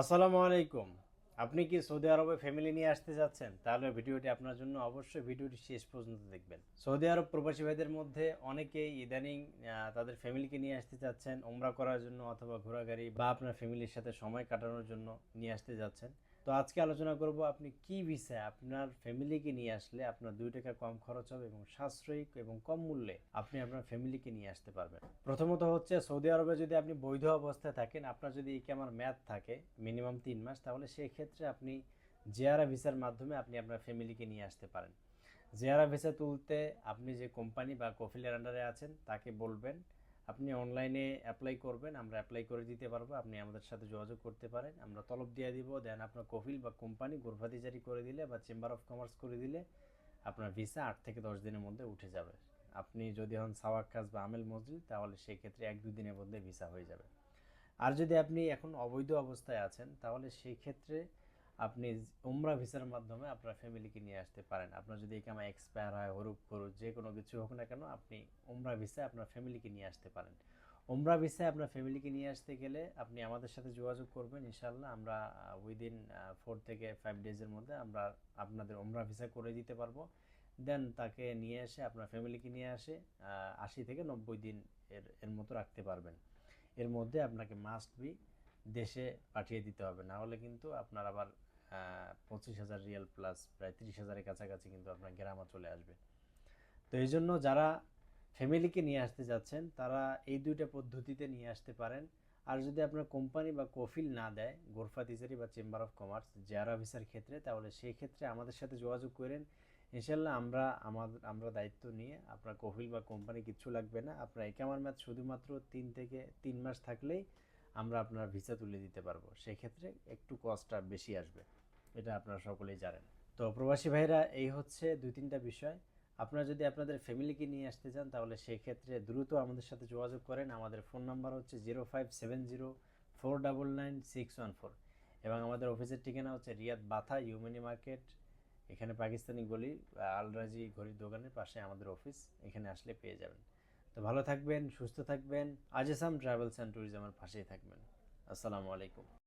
আসসালামু আলাইকুম। আপনি কি সৌদি আরবে ফ্যামিলি নিয়ে আসতে যাচ্ছেন? তাহলে ভিডিওটি আপনার জন্য অবশ্যই ভিডিওটি শেষ পর্যন্ত দেখবেন। সৌদি আরব প্রবাসী ভাইদের মধ্যে অনেকেই ইদানিং তাদের ফ্যামিলিকে নিয়ে আসতে চাচ্ছেন উমরা করার জন্য অথবা ঘোরাঘুরি বা আপনার ফ্যামিলির সাথে সময় কাটানোর জন্য নিয়ে আসতে যাচ্ছেন। তো আজকে আলোচনা করব আপনি কি ভিসায় আপনার ফ্যামিলিকে নিয়ে আসলে আপনার ২ টাকা কম খরচ হবে এবং সাশ্রয়ী এবং কম মূল্যে আপনি আপনার ফ্যামিলিকে নিয়ে আসতে পারবেন। প্রথমত হচ্ছে সৌদি আরবে যদি আপনি বৈধ অবস্থায় থাকেন, আপনার যদি ইকামার মেয়াদ থাকে মিনিমাম ৩ মাস, তাহলে সেই ক্ষেত্রে আপনি জিয়ারা ভিসার মাধ্যমে আপনি আপনার ফ্যামিলিকে নিয়ে আসতে পারেন। জিয়ারা ভিসা তুলতে আপনি যে কোম্পানি বা কফিলের আন্ডারে আছেন তাকে বলবেন, আপনি অনলাইনে অ্যাপ্লাই করবেন, আমরা অ্যাপ্লাই করে দিতে পারবো। আপনি আমাদের সাথে যোগাযোগ করতে পারেন, আমরা তলব দিয়ে দিব। দেন আপনার কফিল বা কোম্পানি গোরফাতি জারি করে দিলে বা চেম্বার অফ কমার্স করে দিলে আপনার ভিসা ৮ থেকে ১০ দিনের মধ্যে উঠে যাবে। আপনি যদি হন সাওয়াক্কাস বা আমেল মসজিদ, তাহলে সেই ক্ষেত্রে ১-২ দিনের মধ্যে ভিসা হয়ে যাবে। আর যদি আপনি এখন অবৈধ অবস্থায় আছেন, তাহলে সেই ক্ষেত্রে আপনি উমরা ভিসার মাধ্যমে আপনার ফ্যামিলিকে নিয়ে আসতে পারেন। আপনার যদি ইকামা এক্সপায়ার হয়, হরুপ করুক, যে কোনো কিছু হোক না কেন, আপনি উমরা ভিসায় আপনার ফ্যামিলিকে নিয়ে আসতে পারেন। উমরা ভিসায় আপনার ফ্যামিলিকে নিয়ে আসতে গেলে আপনি আমাদের সাথে যোগাযোগ করবেন, ইনশাআল্লাহ আমরা উইদিন 4 থেকে 5 ডেজের মধ্যে আমরা আপনাদের উমরা ভিসা করে দিতে পারবো। দেন তাকে নিয়ে এসে আপনার ফ্যামিলিকে নিয়ে আসে ৮০ থেকে ৯০ দিন এর এর মতো রাখতে পারবেন। এর মধ্যে আপনাকে মাস্ট বি দেশে পাঠিয়ে দিতে হবে, না হলে কিন্তু আপনার আবার ২৫,০০০ রিয়াল প্লাস প্রায় ৩০,০০০-এর কাছাকাছি কিন্তু আপনার গ্রামা চলে আসবে। তো এই জন্য যারা ফ্যামিলিকে নিয়ে আসতে যাচ্ছেন তারা এই দুইটা পদ্ধতিতে নিয়ে আসতে পারেন। আর যদি আপনার কোম্পানি বা কফিল না দেয়, গোরফা তিজারি বা চেম্বার অফ কমার্স জিয়ারা ভিসার ক্ষেত্রে, তাহলে সেই ক্ষেত্রে আমাদের সাথে যোগাযোগ করেন। ইনশাল্লাহ আমরা দায়িত্ব নিয়ে আপনার কফিল বা কোম্পানি কিচ্ছু লাগবে না। আপনার একামার মেয়াদ শুধুমাত্র ৩ মাস থাকলেই আমরা আপনার ভিসা তুলে দিতে পারবো। সেক্ষেত্রে একটু কস্টটা বেশি আসবে, এটা আপনারা সকলেই জানেন। তো প্রবাসী ভাইরা, এই হচ্ছে ২-৩টা বিষয়। আপনারা যদি আপনাদের ফ্যামিলিকে নিয়ে আসতে চান, তাহলে সেই ক্ষেত্রে দ্রুত আমাদের সাথে যোগাযোগ করেন। আমাদের ফোন নাম্বার হচ্ছে 0570 499 614 এবং আমাদের অফিসের ঠিকানা হচ্ছে রিয়াদ বাথা ইউমিনি মার্কেট, এখানে পাকিস্তানি গলি, আলরাজি ঘড়ির দোকানের পাশে আমাদের অফিস। এখানে আসলে পেয়ে যাবেন। তো ভালো থাকবেন, সুস্থ থাকবেন, আজিসাম ট্রাভেলস অ্যান্ড ট্যুরিজমের পাশেই থাকবেন। আসসালামু আলাইকুম।